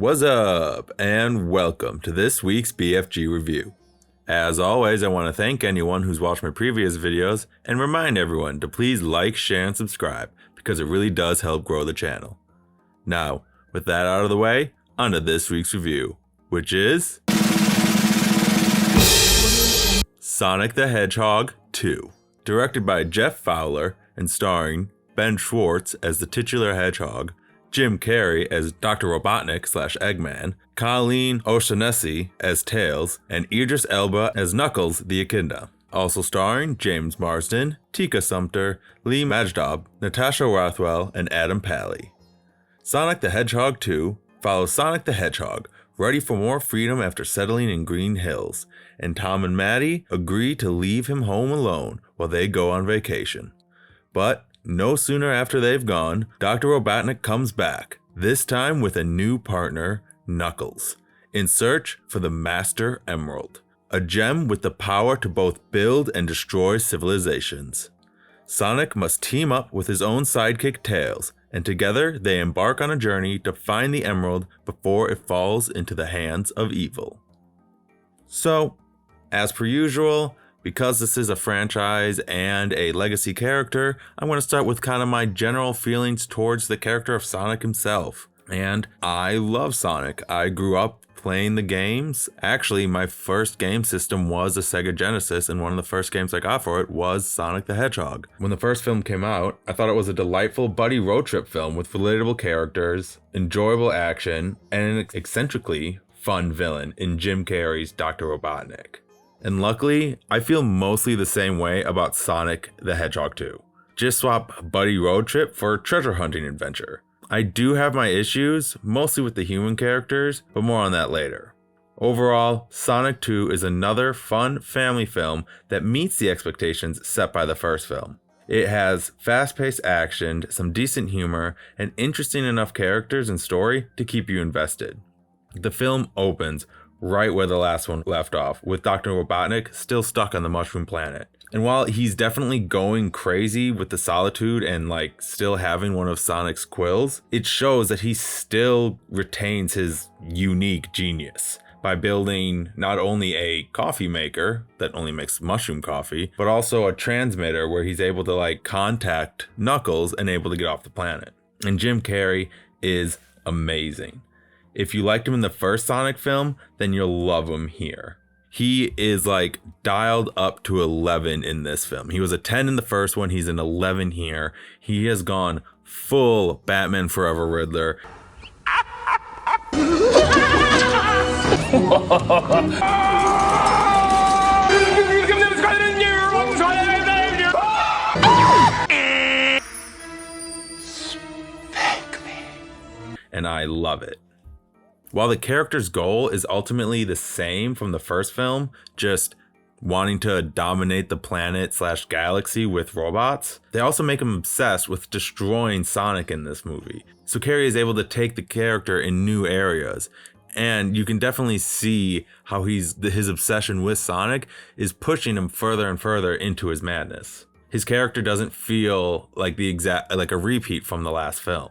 What's up, and welcome to this week's BFG review. As always, I want to thank anyone who's watched my previous videos and remind everyone to please like, share, and subscribe because it really does help grow the channel. Now, with that out of the way, on to this week's review, which is Sonic the Hedgehog 2, directed by Jeff Fowler and starring Ben Schwartz as the titular Hedgehog, Jim Carrey as Dr. Robotnik/Eggman, Colleen O'Shaughnessy as Tails, and Idris Elba as Knuckles the Echidna. Also starring James Marsden, Tika Sumpter, Lee Majdoub, Natasha Rothwell, and Adam Pally. Sonic the Hedgehog 2 follows Sonic the Hedgehog, ready for more freedom after settling in Green Hills, and Tom and Maddie agree to leave him home alone while they go on vacation. But no sooner after they've gone, Dr. Robotnik comes back, this time with a new partner, Knuckles, in search for the Master Emerald, a gem with the power to both build and destroy civilizations. Sonic must team up with his own sidekick Tails, and together they embark on a journey to find the emerald before it falls into the hands of evil. So, as per usual, because this is a franchise and a legacy character, I'm going to start with kind of my general feelings towards the character of Sonic himself. And I love Sonic. I grew up playing the games. Actually, my first game system was a Sega Genesis, and one of the first games I got for it was Sonic the Hedgehog. When the first film came out, I thought it was a delightful buddy road trip film with relatable characters, enjoyable action, and an eccentrically fun villain in Jim Carrey's Dr. Robotnik. And luckily, I feel mostly the same way about Sonic the Hedgehog 2. Just swap buddy road trip for treasure hunting adventure. I do have my issues, mostly with the human characters, but more on that later. Overall, Sonic 2 is another fun family film that meets the expectations set by the first film. It has fast-paced action, some decent humor, and interesting enough characters and story to keep you invested. The film opens right where the last one left off, with Dr. Robotnik still stuck on the Mushroom Planet. And while he's definitely going crazy with the solitude and still having one of Sonic's quills, it shows that he still retains his unique genius by building not only a coffee maker that only makes mushroom coffee, but also a transmitter where he's able to contact Knuckles and able to get off the planet. And Jim Carrey is amazing. If you liked him in the first Sonic film, then you'll love him here. He is dialed up to 11 in this film. He was a 10 in the first one, he's an 11 here. He has gone full Batman Forever Riddler. Spank me. And I love it. While the character's goal is ultimately the same from the first film, just wanting to dominate the planet/galaxy with robots, they also make him obsessed with destroying Sonic in this movie. So Carrey is able to take the character in new areas, and you can definitely see how his obsession with Sonic is pushing him further and further into his madness. His character doesn't feel like a repeat from the last film.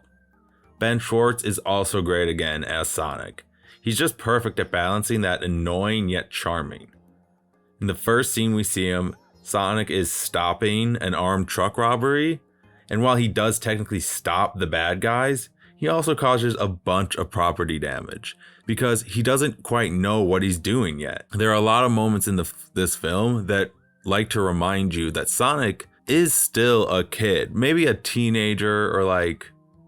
Ben Schwartz is also great again as Sonic. He's just perfect at balancing that annoying yet charming. In the first scene we see him, Sonic is stopping an armed truck robbery, and while he does technically stop the bad guys, he also causes a bunch of property damage because he doesn't quite know what he's doing yet. There are a lot of moments in this film that like to remind you that Sonic is still a kid, maybe a teenager or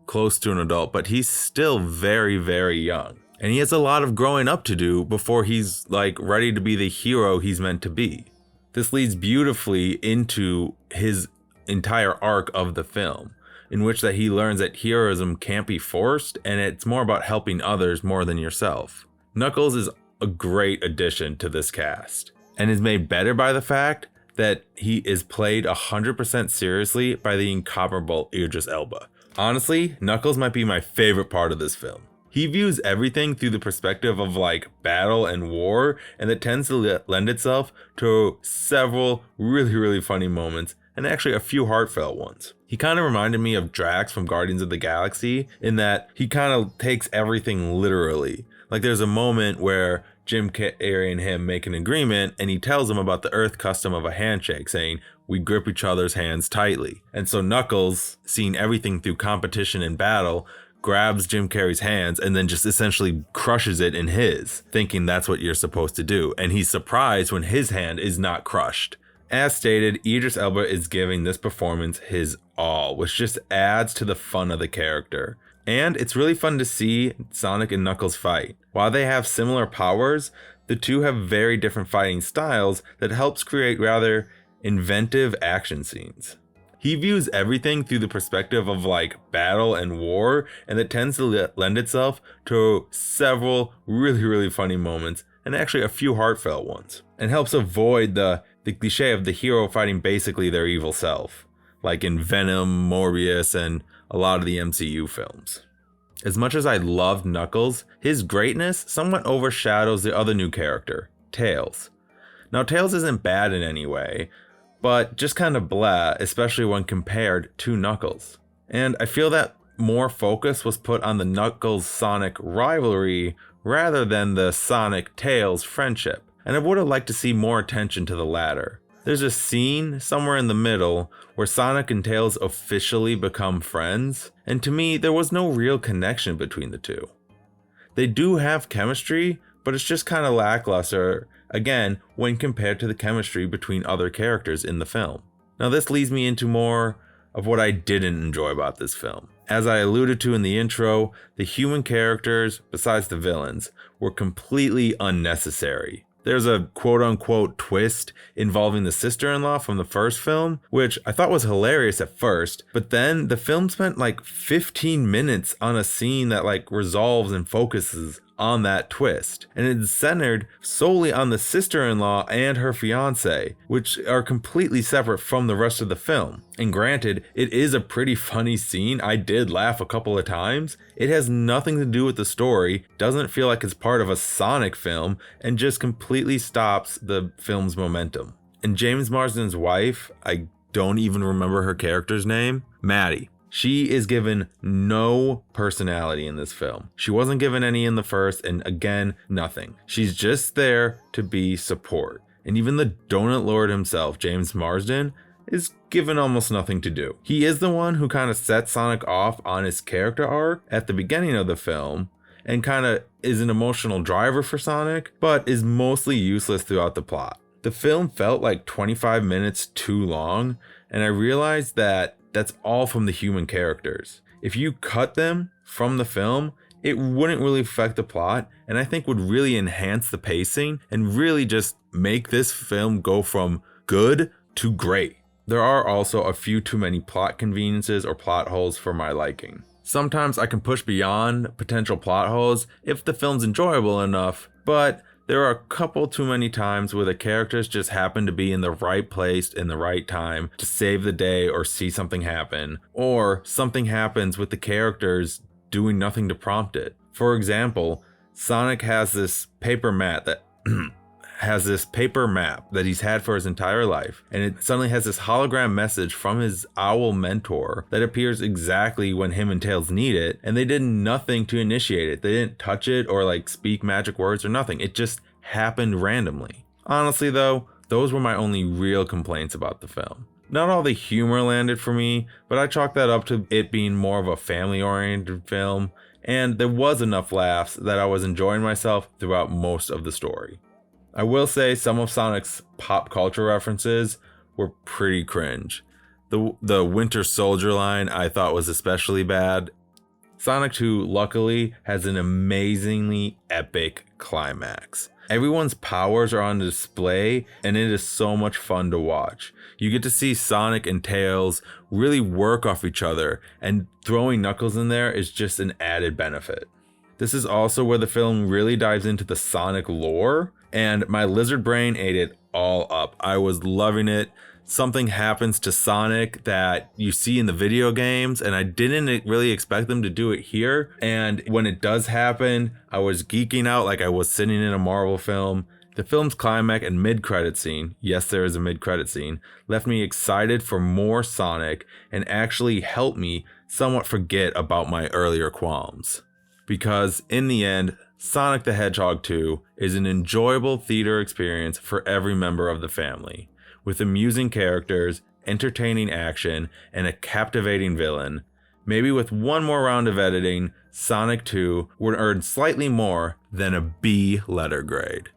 close to an adult, but he's still very, very young. And he has a lot of growing up to do before he's ready to be the hero he's meant to be. This leads beautifully into his entire arc of the film, in which that he learns that heroism can't be forced and it's more about helping others more than yourself. Knuckles is a great addition to this cast and is made better by the fact that he is played 100% seriously by the incomparable Idris Elba. Honestly, Knuckles might be my favorite part of this film. He views everything through the perspective of battle and war, and that tends to lend itself to several really, really funny moments and actually a few heartfelt ones. He kind of reminded me of Drax from Guardians of the Galaxy in that he kind of takes everything literally. Like there's a moment where Jim Carrey and him make an agreement and he tells him about the Earth custom of a handshake, saying, "We grip each other's hands tightly." And so Knuckles, seeing everything through competition and battle, grabs Jim Carrey's hands and then just essentially crushes it in his, thinking that's what you're supposed to do. And he's surprised when his hand is not crushed. As stated, Idris Elba is giving this performance his all, which just adds to the fun of the character. And it's really fun to see Sonic and Knuckles fight. While they have similar powers, the two have very different fighting styles that helps create rather inventive action scenes. He views everything through the perspective of like battle and war, and that tends to lend itself to several really funny moments, and actually a few heartfelt ones, and helps avoid the cliche of the hero fighting basically their evil self, like in Venom, Morbius, and a lot of the MCU films. As much as I loved Knuckles, his greatness somewhat overshadows the other new character, Tails. Now Tails isn't bad in any way, but just kind of blah, especially when compared to Knuckles. And I feel that more focus was put on the Knuckles-Sonic rivalry rather than the Sonic-Tails friendship, and I would have liked to see more attention to the latter. There's a scene somewhere in the middle where Sonic and Tails officially become friends, and to me, there was no real connection between the two. They do have chemistry, but it's just kind of lackluster, again, when compared to the chemistry between other characters in the film. Now this leads me into more of what I didn't enjoy about this film. As I alluded to in the intro, the human characters, besides the villains, were completely unnecessary. There's a quote-unquote twist involving the sister-in-law from the first film, which I thought was hilarious at first, but then the film spent like 15 minutes on a scene that like resolves and focuses on that twist, and it's centered solely on the sister-in-law and her fiance, which are completely separate from the rest of the film. And granted, it is a pretty funny scene. I did laugh a couple of times. It has nothing to do with the story, doesn't feel like it's part of a Sonic film, and just completely stops the film's momentum. And James Marsden's wife, I don't even remember her character's name, Maddie. She is given no personality in this film. She wasn't given any in the first, and again, nothing. She's just there to be support. And even the Donut Lord himself, James Marsden, is given almost nothing to do. He is the one who kind of sets Sonic off on his character arc at the beginning of the film, and kind of is an emotional driver for Sonic, but is mostly useless throughout the plot. The film felt like 25 minutes too long, and I realized that that's all from the human characters. If you cut them from the film, it wouldn't really affect the plot, and I think would really enhance the pacing and really just make this film go from good to great. There are also a few too many plot conveniences or plot holes for my liking. Sometimes I can push beyond potential plot holes if the film's enjoyable enough, but there are a couple too many times where the characters just happen to be in the right place in the right time to save the day or see something happen, or something happens with the characters doing nothing to prompt it. For example, Sonic has this paper map that he's had for his entire life, and it suddenly has this hologram message from his owl mentor that appears exactly when him and Tails need it, and they did nothing to initiate it. They didn't touch it or like speak magic words or nothing. It just happened randomly. Honestly though, those were my only real complaints about the film. Not all the humor landed for me, but I chalk that up to it being more of a family-oriented film, and there was enough laughs that I was enjoying myself throughout most of the story. I will say some of Sonic's pop culture references were pretty cringe. The Winter Soldier line I thought was especially bad. Sonic 2 luckily has an amazingly epic climax. Everyone's powers are on display, and it is so much fun to watch. You get to see Sonic and Tails really work off each other, and throwing Knuckles in there is just an added benefit. This is also where the film really dives into the Sonic lore, and my lizard brain ate it all up. I was loving it. Something happens to Sonic that you see in the video games, and I didn't really expect them to do it here. And when it does happen, I was geeking out like I was sitting in a Marvel film. The film's climax and mid-credit scene, yes there is a mid-credit scene, left me excited for more Sonic and actually helped me somewhat forget about my earlier qualms. Because in the end, Sonic the Hedgehog 2 is an enjoyable theater experience for every member of the family, with amusing characters, entertaining action, and a captivating villain. Maybe with one more round of editing, Sonic 2 would earn slightly more than a B letter grade.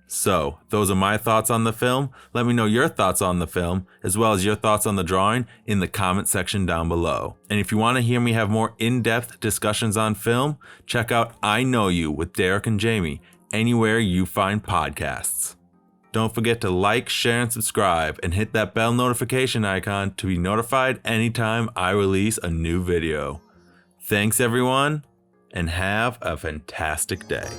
So, those are my thoughts on the film. Let me know your thoughts on the film, as well as your thoughts on the drawing in the comment section down below. And if you want to hear me have more in-depth discussions on film, check out I Know You with Derek and Jamie, anywhere you find podcasts. Don't forget to like, share, and subscribe, and hit that bell notification icon to be notified anytime I release a new video. Thanks everyone, and have a fantastic day.